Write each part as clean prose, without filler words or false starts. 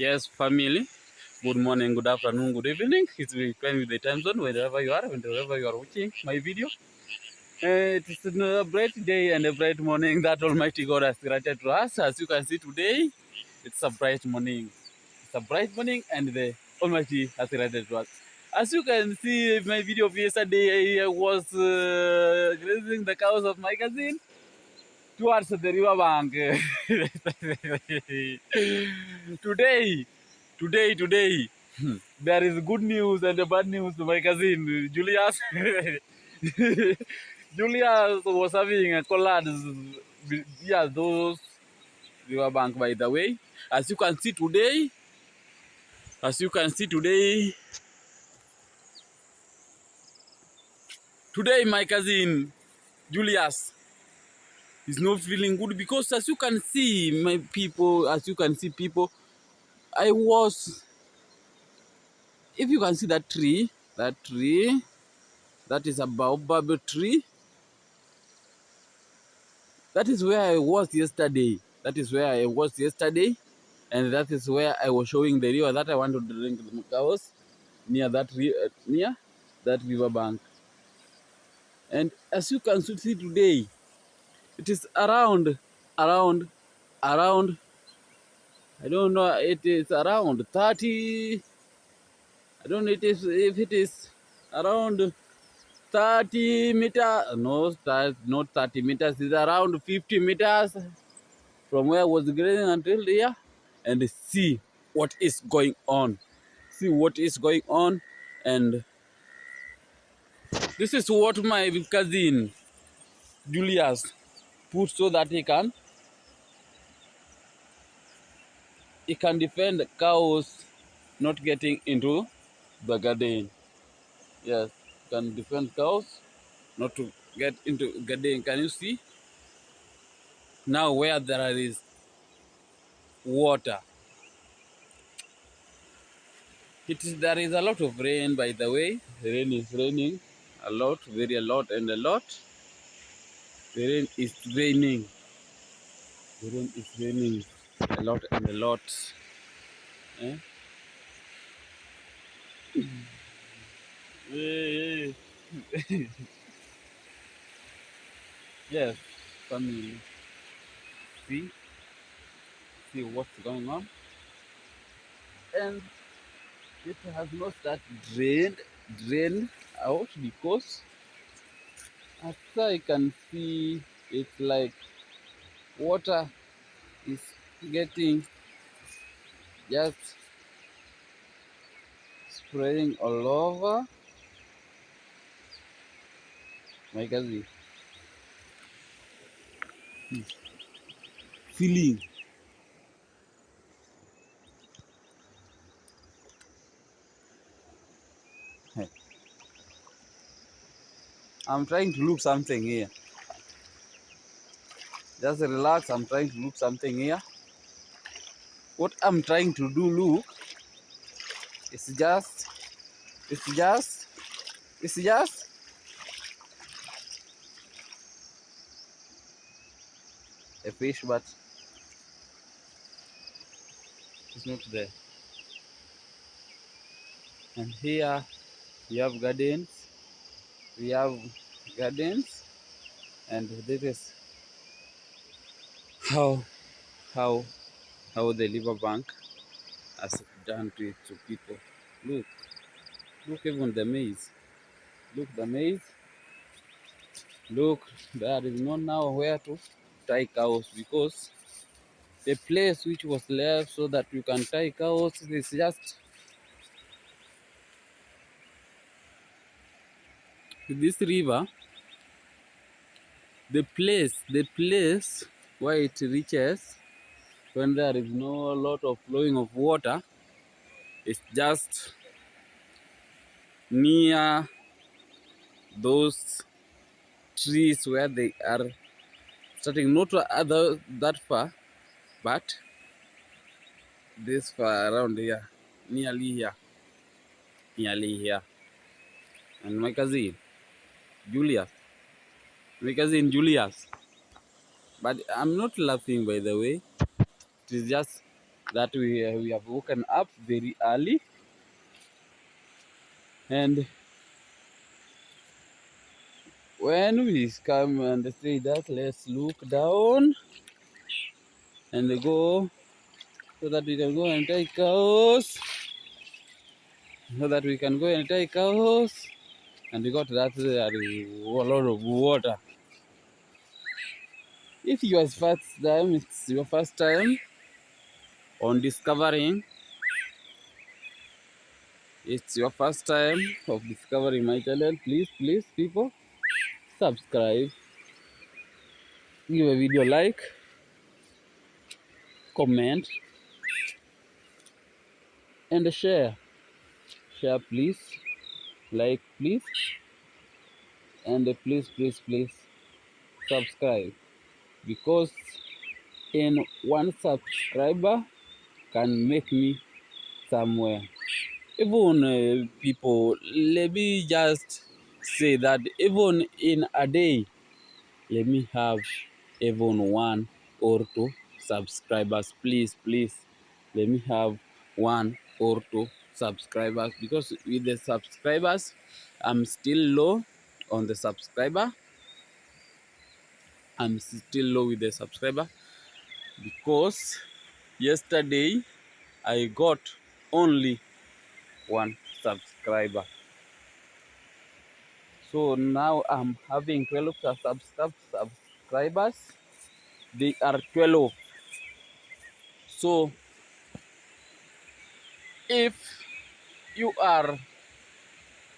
Yes, family. Good morning, good afternoon, good evening. It's depending with the time zone, wherever you are, wherever you are watching my video. It's a bright day and a bright morning that Almighty God has granted to us. As you can see today, it's a bright morning. It's a bright morning and the Almighty has granted to us. As you can see in my video of yesterday, I was grazing the cows of my cousin towards the river bank. Today, there is good news and bad news to my cousin Julius. Julius was having a collage. Yeah, those river bank, by the way. As you can see today, as you can see today my cousin Julius is not feeling good because as you can see my people, I was, if you can see that tree, that is a baobab tree. That is where I was yesterday. And that is where I was showing the river that I want to drink the cows near that river bank. And as you can see today, it is around. I don't know. It is around 30. I don't know if it is around 30 meters. No, not 30 meters. It's around 50 meters from where I was grazing until here, and see what is going on. And this is what my cousin Julius put so that he can defend cows not getting into the garden. Yes, can defend cows not to get into garden. Can you see now where there is water? There is a lot of rain, by the way. The rain is raining a lot, very a lot and a lot. The rain is raining. A lot and a lot. Eh? Yes, family. See what's going on. And it has not started drained out because as I can see, it's like water is getting just spraying all over my cousin. Feeling. I'm trying to look something here. Just relax. I'm trying to look something here. What I'm trying to do, look, it's just a fish, but it's not there. And here we have gardens. And this is how the river bank has done to it to people. Look even the maize. Look the maize. Look, there is not now where to tie cows because the place which was left so that you can tie cows is just this river. The place where it reaches when there is no lot of flowing of water is just near those trees where they are starting, not other that far, but this far around here, nearly here. And my cousin Julius, but I'm not laughing, by the way. It is just that we have woken up very early, and when we come and say that, let's look down and go so that we can go and take cows, so that we can go and take cows, and we got that a lot of water. If it's your first time on discovering, it's your first time of discovering my channel, please people, subscribe, give a video like, comment, and share. Share please, like please, and please subscribe, because in one subscriber can make me somewhere. Even people, let me just say that even in a day, let me have even 1 or 2 subscribers, please. Let me have 1 or 2 subscribers, because with the subscribers I'm still low on the subscriber. I'm still low with the subscriber, because yesterday I got only 1 subscriber. So now I'm having 12 subscribers. They are 12. So if you are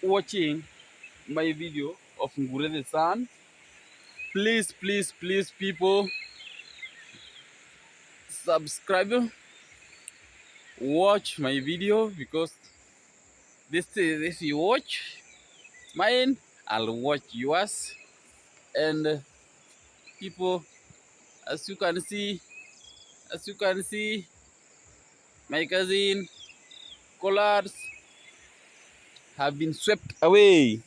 watching my video of Ngure the Sun, please people, subscribe, watch my video, because this you watch mine, I'll watch yours. And people, as you can see, my cousin collards have been swept away.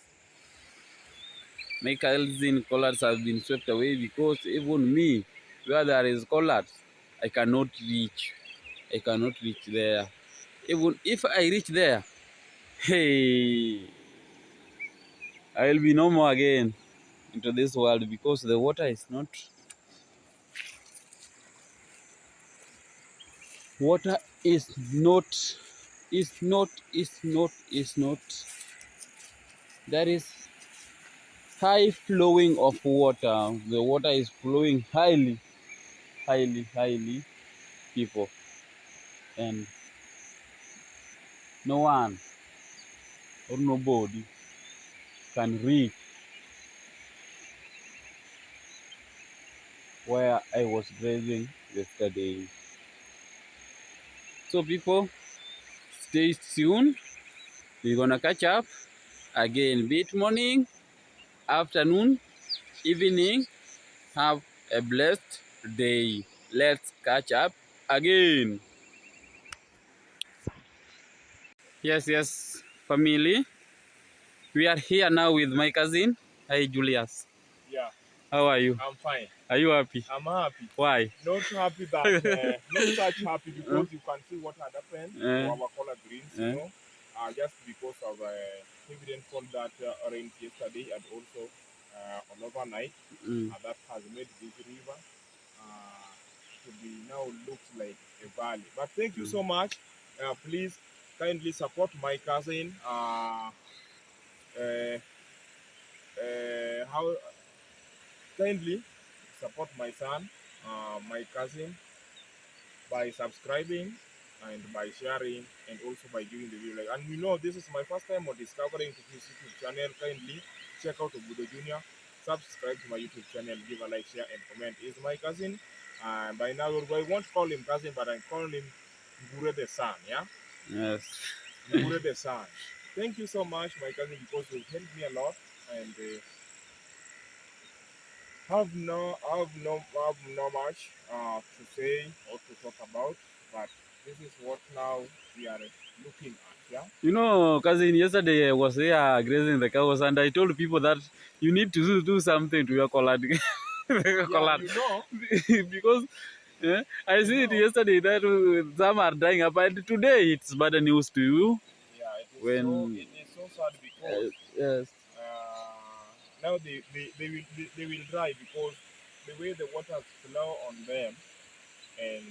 My cousin collards have been swept away, because even me, where there is collards, I cannot reach there. Even if I reach there, hey, I will be no more again into this world, because the water is not there is high flowing of water. The water is flowing highly, people, and no one or nobody can reach where I was grazing yesterday. So people, stay tuned. We're gonna catch up again, be it morning, afternoon, evening. Have a blessed day. Let's catch up again. Yes, family. We are here now with my cousin. Hi, Julius. Yeah. How are you? I'm fine. Are you happy? I'm happy. Why? Not happy that, not such happy because you can see what had happened to our collard greens, you know, just because of heavy rainfall that rained yesterday and also on overnight, that has made this river to be now looks like a valley. But thank you so much. Please kindly support my cousin. How kindly support my son, my cousin, by subscribing and by sharing and also by giving the video like. And you know, this is my first time on discovering his YouTube channel. Kindly check out Obudo Junior, subscribe to my YouTube channel, give a like, share, and comment. He's my cousin. By now, I won't call him cousin, but I call him Ngure the Sun. Yeah. Yes. Ngure the Sun. Thank you so much, my cousin, because you've helped me a lot and. Have no much to say or to talk about, but this is what now we are looking at. Yeah. You know, cousin, yesterday I was here grazing the cows, and I told people that you need to do something to your collard. Yeah, you know. Because Yeah? I You see it know, yesterday that some are dying up, and today it's bad news to you. yeah, When it is so sad because yes, now they will die because the way the waters flow on them and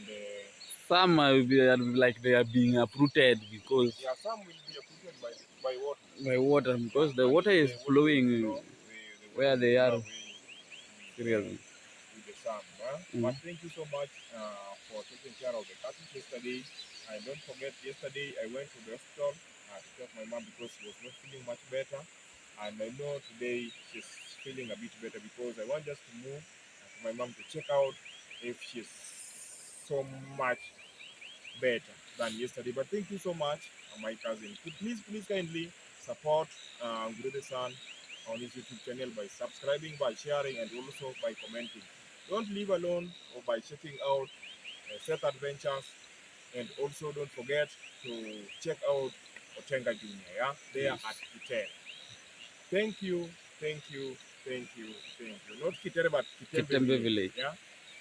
some are like they are being uprooted because yeah, some will be uprooted by water. by water, Yeah, because the and water if is the water will flowing flow, the water where will they flow are. away Seriously. with the sun. Huh? Mm. But thank you so much for taking care of the cattle yesterday. And don't forget, yesterday I went to the hospital to check my mom because she was not feeling much better. And I know today she's feeling a bit better because I want just to move to my mom to check out if she's so much better than yesterday. But thank you so much, my cousin. Please kindly support Guru San on his YouTube channel by subscribing, by sharing, and also by commenting. Don't leave alone or by checking out Set Adventures, and also don't forget to check out Otenga Junior. Yeah, they are Yes. at Kitere. Thank you, thank you, thank you, thank you. Not Kitere, but Kitembe Kitembe Village. village. Yeah,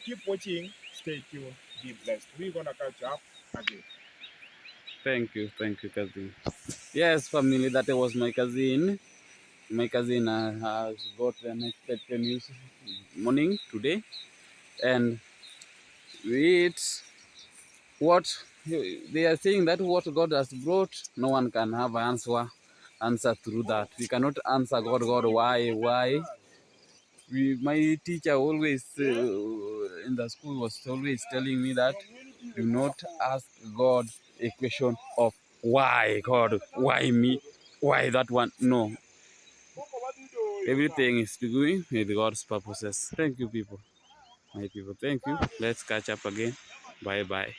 keep watching, stay tuned, be blessed. We're gonna catch up again. Thank you, cousin. Yes, family, that was my cousin. My cousin has got the unexpected news morning today, and it's what they are saying, that what God has brought, no one can have answer through that. We cannot answer God, why. My teacher always in the school was always telling me that do not ask God a question of why God, why me, why that one. No, everything is doing with God's purposes. Thank you, people. My people, thank you. Let's catch up again. Bye bye.